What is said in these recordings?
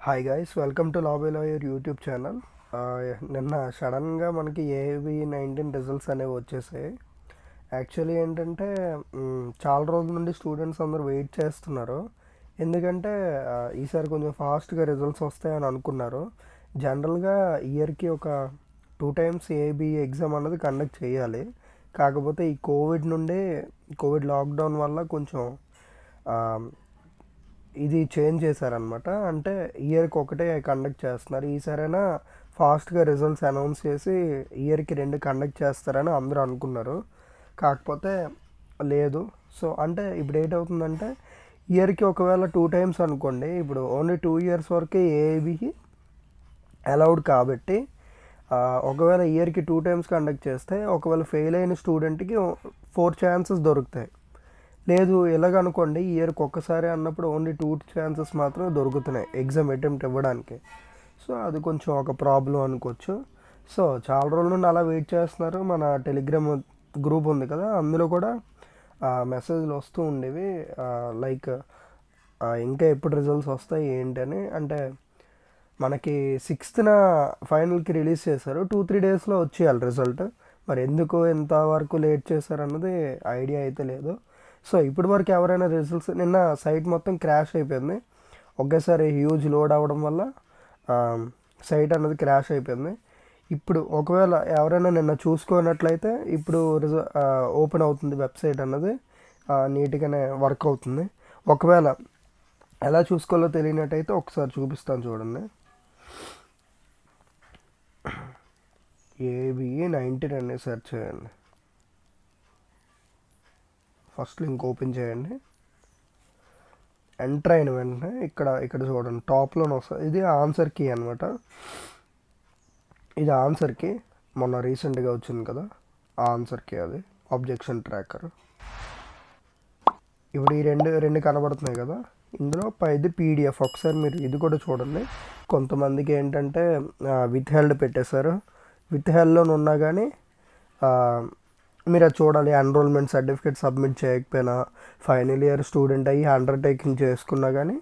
Hi guys, welcome to lobby lawyer YouTube channel. నిన్న సడన్గా మనకి ఏవి-19 రిజల్ట్స్ అనేవి వచ్చేసాయి. యాక్చువల్లీ ఏంటంటే చాలా రోజుల నుండి స్టూడెంట్స్ అందరూ వెయిట్ చేస్తున్నారు. ఎందుకంటే ఈసారి కొంచెం ఫాస్ట్గా రిజల్ట్స్ వస్తాయని అనుకున్నారు. జనరల్గా ఇయర్కి ఒక 2 టైమ్స్ ఏబీ ఎగ్జామ్ అన్నది కండక్ట్ చేయాలి. కాకపోతే ఈ కోవిడ్ లాక్డౌన్ వల్ల కొంచెం ఇది చేంజ్ చేశారనమాట. అంటే ఇయర్కి ఒకటే కండక్ట్ చేస్తున్నారు. ఈసారైనా ఫాస్ట్గా రిజల్ట్స్ అనౌన్స్ చేసి ఇయర్కి 2 కండక్ట్ చేస్తారని అందరూ అనుకున్నారు. కాకపోతే లేదు. సో అంటే ఇప్పుడు ఏంటవుతుందంటే ఇయర్కి ఒకవేళ 2 టైమ్స్ అనుకోండి, ఇప్పుడు ఓన్లీ 2 ఇయర్స్ వరకే ఏబీ అలౌడ్ కాబట్టి ఒకవేళ ఇయర్కి 2 టైమ్స్ కండక్ట్ చేస్తే ఒకవేళ ఫెయిల్ అయిన స్టూడెంట్కి 4 ఛాన్సెస్ దొరుకుతాయి. లేదు ఎలాగనుకోండి, ఇయర్కి ఒక్కసారి అన్నప్పుడు ఓన్లీ 2 ఛాన్సెస్ మాత్రమే దొరుకుతున్నాయి ఎగ్జామ్ అటెంప్ట్ ఇవ్వడానికి. సో అది కొంచెం ఒక ప్రాబ్లం అనుకోవచ్చు. సో చాలా రోజుల నుండి అలా వెయిట్ చేస్తున్నారు. మన టెలిగ్రామ్ గ్రూప్ ఉంది కదా, అందులో కూడా మెసేజ్లు వస్తూ ఉండేవి లైక్ ఇంకా ఎప్పుడు రిజల్ట్స్ వస్తాయి ఏంటని. అంటే మనకి 6th ఫైనల్కి రిలీజ్ చేశారు. 2-3 డేస్లో వచ్చేయాలి రిజల్ట్. మరి ఎందుకు ఎంతవరకు లేట్ చేశారన్నది ఐడియా అయితే లేదు. సో ఇప్పటి వరకు ఎవరైనా రిజల్ట్స్, నిన్న సైట్ మొత్తం క్రాష్ అయిపోయింది. ఒకేసారి హ్యూజ్ లోడ్ అవ్వడం వల్ల సైట్ అన్నది క్రాష్ అయిపోయింది. ఇప్పుడు ఒకవేళ ఎవరైనా నిన్న చూసుకున్నట్లయితే ఇప్పుడు ఓపెన్ అవుతుంది వెబ్సైట్ అన్నది, నీట్గానే వర్క్ అవుతుంది. ఒకవేళ ఎలా చూసుకోవాలో తెలియనట్టయితే ఒకసారి చూపిస్తాను చూడండి. ఏబీ-19 అని సెర్చ్ చేయండి. ఫస్ట్ లింక్ ఓపెన్ చేయండి. ఎంటర్ అయిన వెంటనే ఇక్కడ చూడండి, టాప్లోనే వస్తుంది. ఇది ఆన్సర్ కీ అనమాట. ఇది ఆన్సర్ కీ, మొన్న రీసెంట్గా వచ్చింది కదా ఆన్సర్ కీ, అది ఆబ్జెక్షన్ ట్రాకర్. ఇప్పుడు ఈ రెండు కనబడుతున్నాయి కదా, ఇందులో ఇది పీడిఎఫ్. ఒకసారి మీరు ఇది కూడా చూడండి. కొంతమందికి ఏంటంటే విత్ హెల్డ్ పెట్టేశారు. విత్ హెల్డ్లో ఉన్నా కానీ మీరు అది చూడాలి. ఎన్రోల్మెంట్ సర్టిఫికేట్ సబ్మిట్ చేయకపోయినా, ఫైనల్ ఇయర్ స్టూడెంట్ అయ్యి అండర్టేకింగ్ చేసుకున్నా కానీ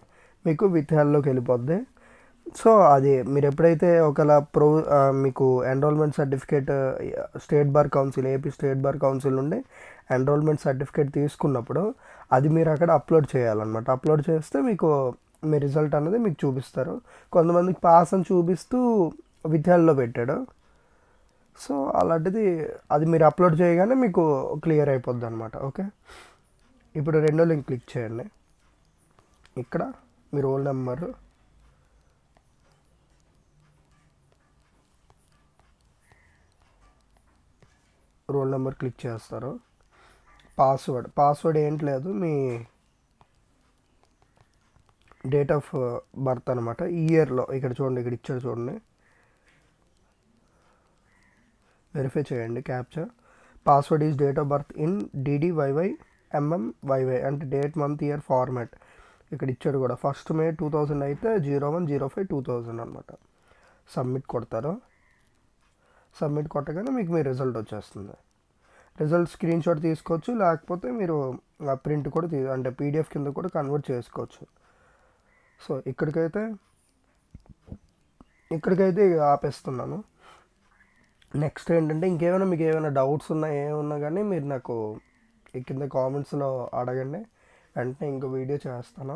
మీకు విత్ హెల్డ్లోకి వెళ్ళిపోద్ది. సో అది మీరు ఎప్పుడైతే ఒకవేళ మీకు enrolment certificate state bar council, AP state bar council enrolment ఎన్రోల్మెంట్ సర్టిఫికేట్ తీసుకున్నప్పుడు అది మీరు అక్కడ అప్లోడ్ చేయాలన్నమాట. అప్లోడ్ చేస్తే మీకు మీ రిజల్ట్ అనేది మీకు చూపిస్తారు. కొంతమందికి పాస్ అని చూపిస్తూ విత్ హెల్డ్లో పెట్టాడు. సో అలాంటిది అది మీరు అప్లోడ్ చేయగానే మీకు క్లియర్ అయిపోద్ది అనమాట. ఓకే, ఇప్పుడు రెండో లింక్ క్లిక్ చేయండి. ఇక్కడ మీ రోల్ నెంబర్ క్లిక్ చేస్తారు. పాస్వర్డ్ ఏంటి లేదు, మీ డేట్ ఆఫ్ బర్త్ అనమాట. ఈ ఇయర్లో ఇక్కడ చూడండి, ఇక్కడ ఇచ్చాడు చూడండి, వెరిఫై చేయండి capture. Password is date of birth in DDYYMMYY, అంటే డేట్ మంత్ ఇయర్ ఫార్మాట్ ఇక్కడ ఇచ్చాడు కూడా. 1st May 2000 అయితే 01/05/2000 అనమాట. సబ్మిట్ కొడతారు. సబ్మిట్ కొట్టగానే మీకు మీ రిజల్ట్ వచ్చేస్తుంది. రిజల్ట్ స్క్రీన్ షాట్ తీసుకోవచ్చు, లేకపోతే మీరు ప్రింట్ కూడా అంటే పీడిఎఫ్ కింద కూడా కన్వర్ట్ చేసుకోవచ్చు. సో ఇక్కడికైతే ఆపేస్తున్నాను. నెక్స్ట్ ఏంటంటే ఇంకేమైనా మీకు ఏమైనా డౌట్స్ ఏమున్నా కానీ మీరు నాకు కింద కామెంట్స్లో అడగండి, వెంటనే ఇంకో వీడియో చేస్తాను.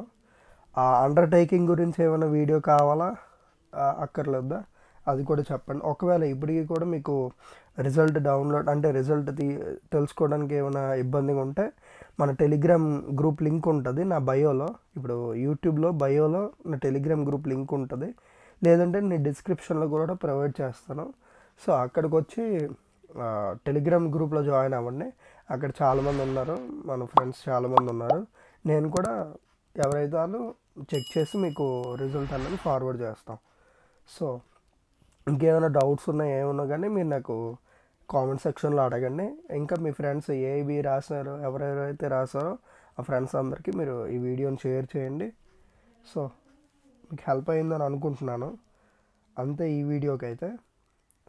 ఆ అండర్టేకింగ్ గురించి ఏమైనా వీడియో కావాలా అక్కర్లేదా అది కూడా చెప్పండి. ఒకవేళ ఇప్పటికీ కూడా మీకు రిజల్ట్ డౌన్లోడ్ అంటే రిజల్ట్ తెలుసుకోవడానికి ఏమైనా ఇబ్బందిగా ఉంటే మన టెలిగ్రామ్ గ్రూప్ లింక్ ఉంటుంది నా బయోలో. ఇప్పుడు యూట్యూబ్లో బయోలో నా టెలిగ్రామ్ గ్రూప్ లింక్ ఉంటుంది, లేదంటే నేను డిస్క్రిప్షన్లో కూడా ప్రొవైడ్ చేస్తాను. సో అక్కడికి వచ్చి టెలిగ్రామ్ గ్రూప్లో జాయిన్ అవ్వండి. అక్కడ చాలామంది ఉన్నారు, మన ఫ్రెండ్స్ చాలామంది ఉన్నారు. నేను కూడా ఎవరైతే వాళ్ళు చెక్ చేసి మీకు రిజల్ట్ అనేది ఫార్వర్డ్ చేస్తాం. సో ఇంకేమైనా డౌట్స్ ఏమున్నా కానీ మీరు నాకు కామెంట్ సెక్షన్లో అడగండి. ఇంకా మీ ఫ్రెండ్స్ ఏబీ రాశారో, ఎవరెవరైతే రాశారో ఆ ఫ్రెండ్స్ అందరికీ మీరు ఈ వీడియోని షేర్ చేయండి. సో మీకు హెల్ప్ అయిందని అనుకుంటున్నాను. అంతే ఈ వీడియోకి అయితే.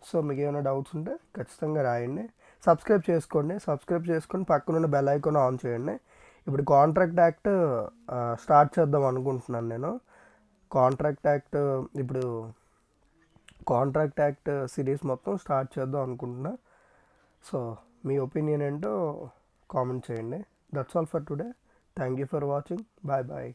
సో మీకు ఏమైనా డౌట్స్ ఉంటే ఖచ్చితంగా రాయండి. సబ్స్క్రైబ్ చేసుకొని పక్కనున్న బెల్ ఐకాన్ ఆన్ చేయండి. ఇప్పుడు కాంట్రాక్ట్ యాక్ట్ స్టార్ట్ చేద్దాం అనుకుంటున్నాను నేను. కాంట్రాక్ట్ యాక్ట్ ఇప్పుడు కాంట్రాక్ట్ యాక్ట్ సిరీస్ మొత్తం స్టార్ట్ చేద్దాం అనుకుంటున్నా. సో మీ ఒపీనియన్ ఏంటో కామెంట్ చేయండి. That's all for today. Thank you for watching. Bye bye.